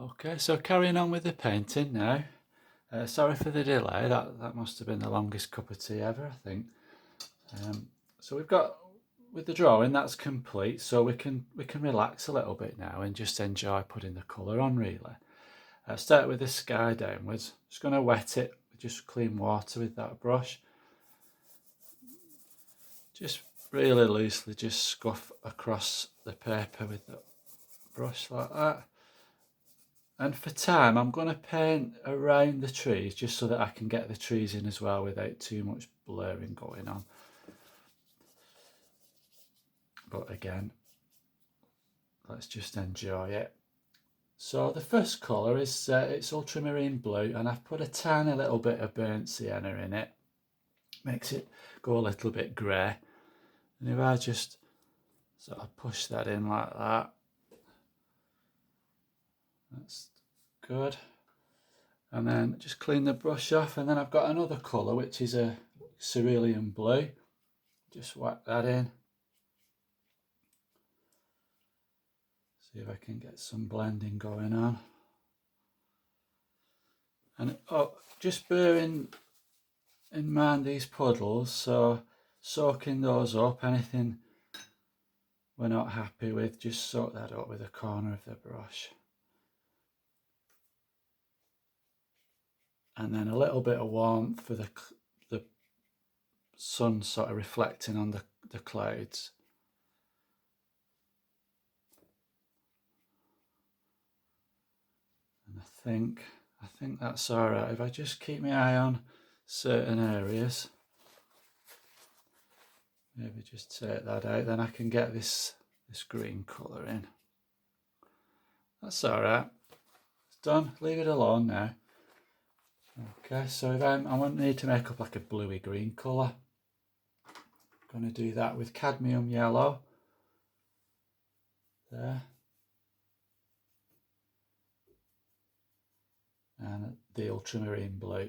Okay, so carrying on with the painting now. Sorry for the delay, that must have been the longest cup of tea ever, I think. So we've got, with the drawing, that's complete, so we can relax a little bit now and just enjoy putting the colour on, really. Start with the sky downwards. Just going to wet it with just clean water with that brush. Just really loosely just scuff across the paper with the brush like that. And for time, I'm going to paint around the trees just so that I can get the trees in as well without too much blurring going on. But again, let's just enjoy it. So the first colour is it's ultramarine blue, and I've put a tiny little bit of burnt sienna in it. Makes it go a little bit grey. And if I just sort of push that in like that, that's good. And then just clean the brush off, and then I've got another colour which is a cerulean blue. Just whack that in. See if I can get some blending going on. And just bearing in mind these puddles, so soaking those up, anything we're not happy with, just soak that up with the corner of the brush. And then a little bit of warmth for the sun sort of reflecting on the clouds. And I think that's all right. If I just keep my eye on certain areas, maybe just take that out, then I can get this green colour in. That's all right. It's done. Leave it alone now. Okay, so if I want need to make up like a bluey green colour, I'm going to do that with cadmium yellow. There. And the ultramarine blue.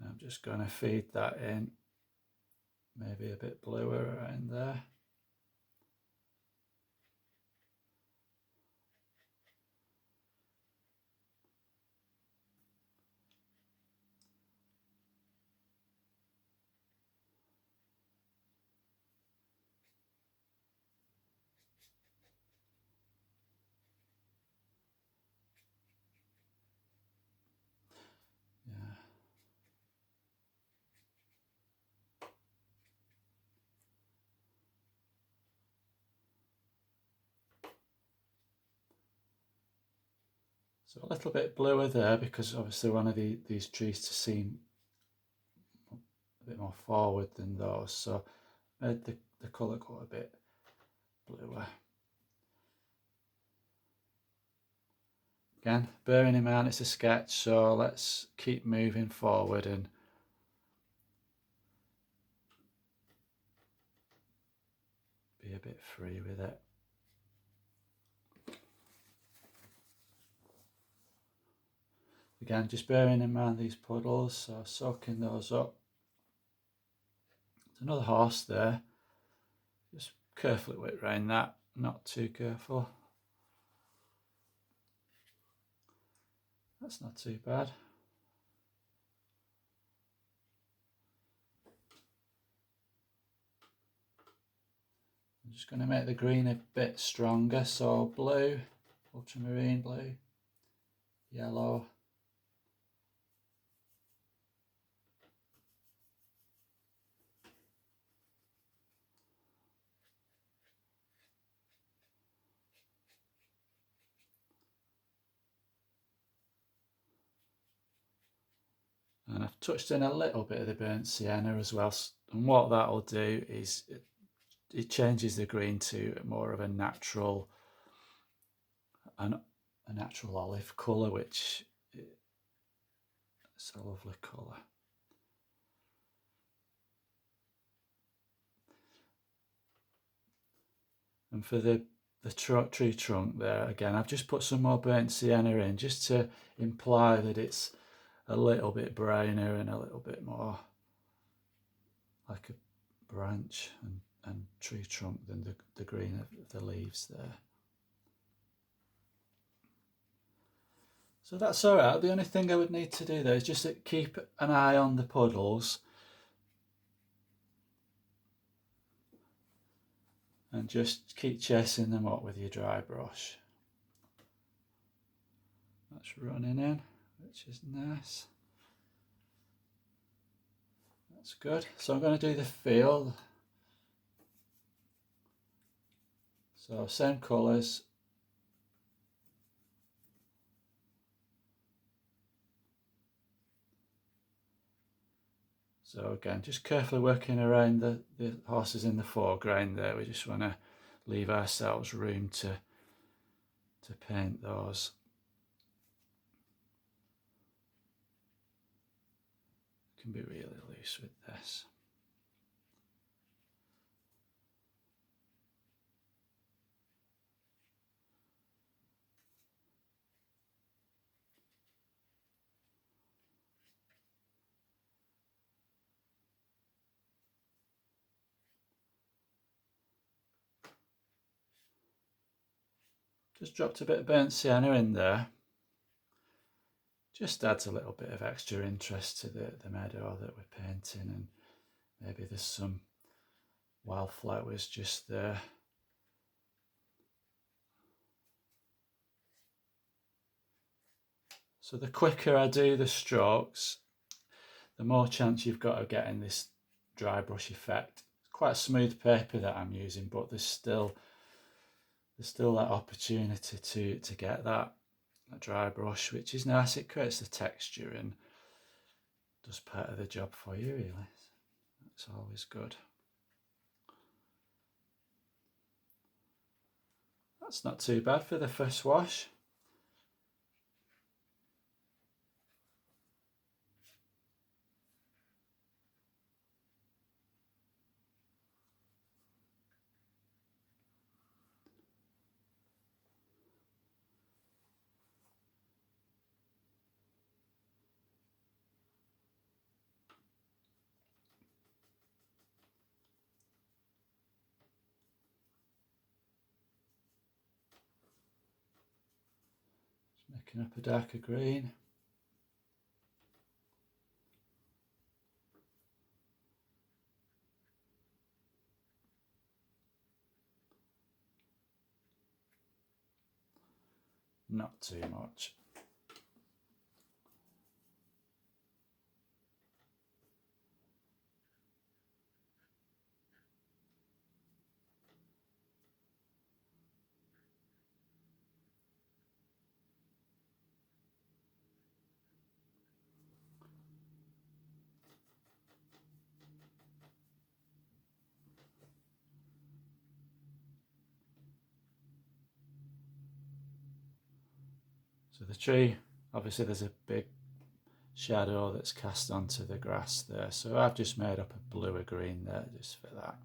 I'm just going to feed that in, maybe a bit bluer around there. Yeah. So a little bit bluer there because obviously one of these trees to seem a bit more forward than those, so made the colour go a bit bluer. Again, bearing in mind it's a sketch, so let's keep moving forward and be a bit free with it. Again, just bearing in mind these puddles, so soaking those up. There's another horse there. Just carefully whip round that, not too careful. That's not too bad. I'm just going to make the green a bit stronger, so blue, ultramarine blue, yellow, and I've touched in a little bit of the burnt sienna as well, and what that'll do is it changes the green to more of a natural olive colour, which is a lovely colour. And for the tree trunk there, again, I've just put some more burnt sienna in just to imply that it's a little bit browner and a little bit more like a branch, and and tree trunk than the green of the leaves there. So that's all right. The only thing I would need to do there is just keep an eye on the puddles and just keep chasing them up with your dry brush. That's running in, which is nice. That's good. So I'm going to do the field. So same colours. So again, just carefully working around the horses in the foreground there. We just want to leave ourselves room to paint those. Can be really loose with this. Just dropped a bit of burnt sienna in there. Just adds a little bit of extra interest to the meadow that we're painting, and maybe there's some wildflowers just there. So the quicker I do the strokes, the more chance you've got of getting this dry brush effect. It's quite a smooth paper that I'm using, but there's still that opportunity to get that dry brush, which is nice. It creates the texture and does part of the job for you, really. It's always good. That's not too bad for the first wash. Making up a darker green. Not too much. So the tree, obviously there's a big shadow that's cast onto the grass there, so I've just made up a bluer green there just for that.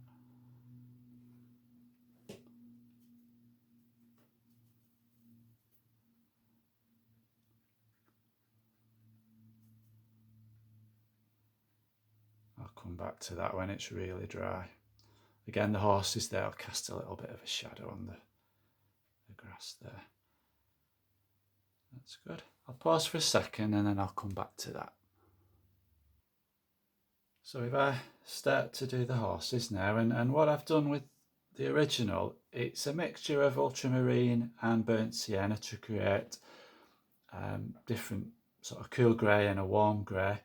I'll come back to that when it's really dry. Again, the horses there will cast a little bit of a shadow on the grass there. That's good. I'll pause for a second and then I'll come back to that. So if I start to do the horses now, and what I've done with the original, it's a mixture of ultramarine and burnt sienna to create different sort of cool grey and a warm grey,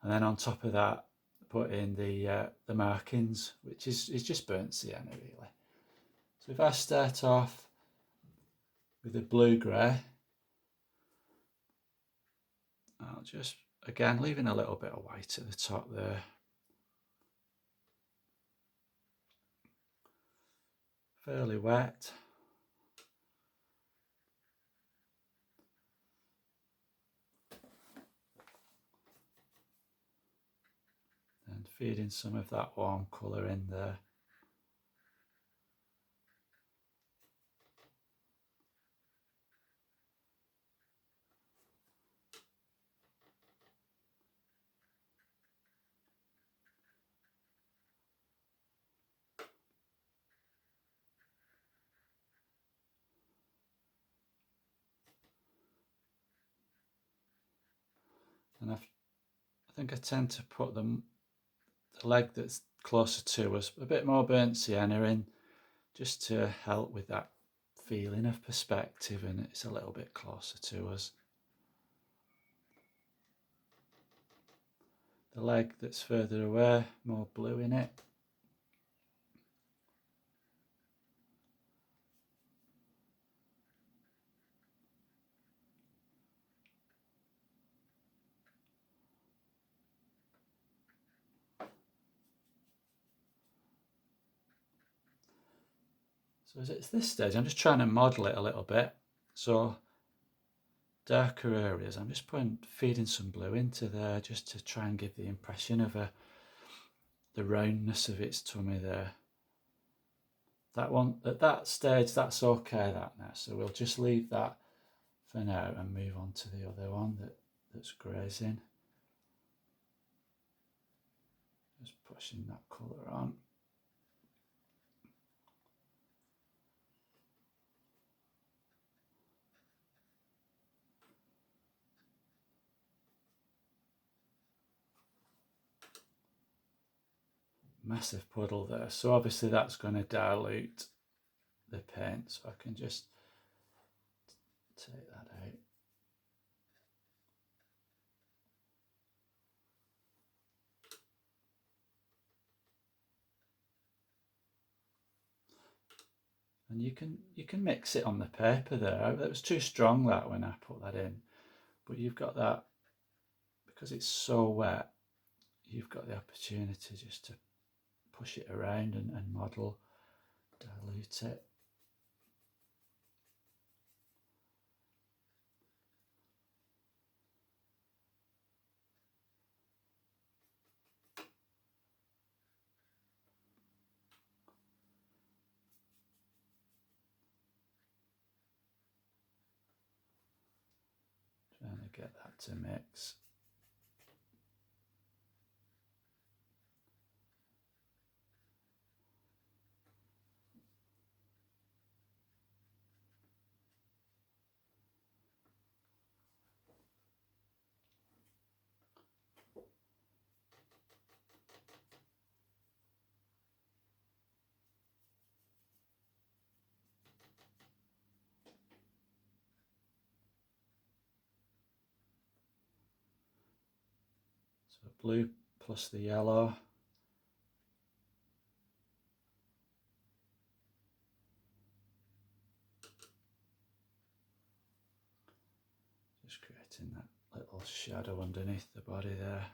and then on top of that put in the markings, which is just burnt sienna really. So if I start off with a blue grey, I'll just again leaving a little bit of white at the top there. Fairly wet. And feeding some of that warm colour in there. And I think I tend to put the leg that's closer to us a bit more burnt sienna in, just to help with that feeling of perspective, and it's a little bit closer to us. The leg that's further away, more blue in it. So as it's this stage, I'm just trying to model it a little bit. So darker areas, I'm just feeding some blue into there, just to try and give the impression of the roundness of its tummy there. That one, at that stage, that's okay, that now. So we'll just leave that for now and move on to the other one that's grazing. Just pushing that colour on. Massive puddle there, so obviously that's going to dilute the paint, so I can just take that out. And you can mix it on the paper there. It was too strong that when I put that in, but you've got that, because it's so wet, you've got the opportunity just to push it around and model, dilute it. Trying to get that to mix. So blue plus the yellow. Just creating that little shadow underneath the body there.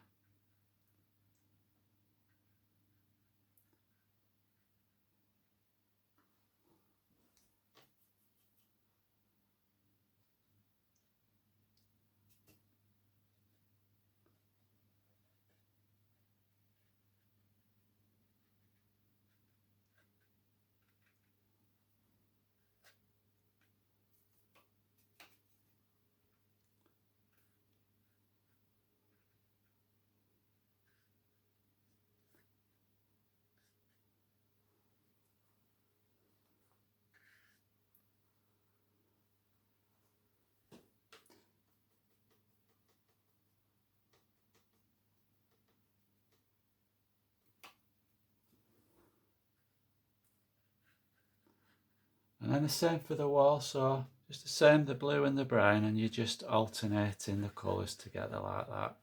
And then the same for the wall, so just the same, the blue and the brown, and you're just alternating the colours together like that.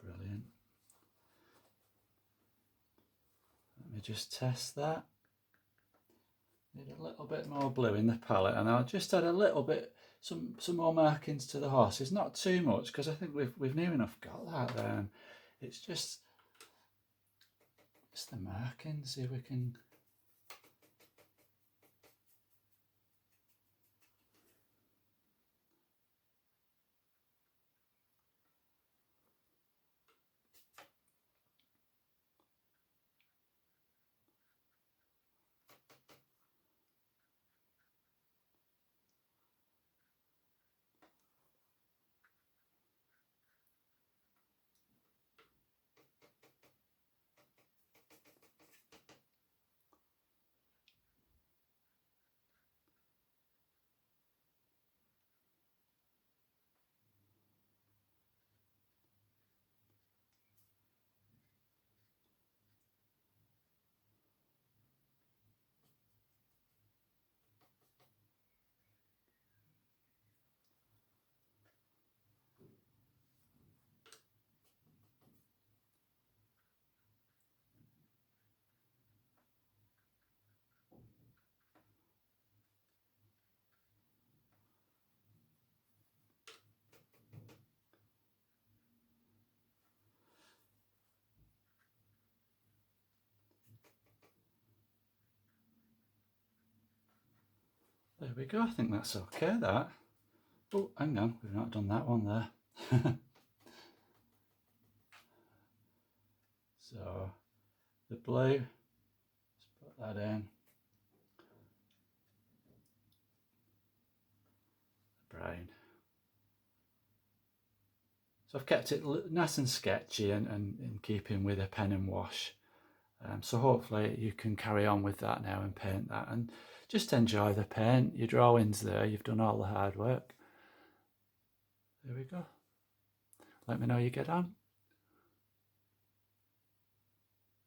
Brilliant. Let me just test that. Need a little bit more blue in the palette, and I'll just add a little bit, some more markings to the horses. Not too much, because I think we've near enough got that there. It's just the marking. See if we can. There we go. I think that's okay. That. Oh, hang on. We've not done that one there. So the blue. Let's put that in. The brown. So I've kept it nice and sketchy and in keeping with a pen and wash. So hopefully you can carry on with that now and paint that and just enjoy the paint. Your drawing's there, you've done all the hard work. There we go. Let me know how you get on.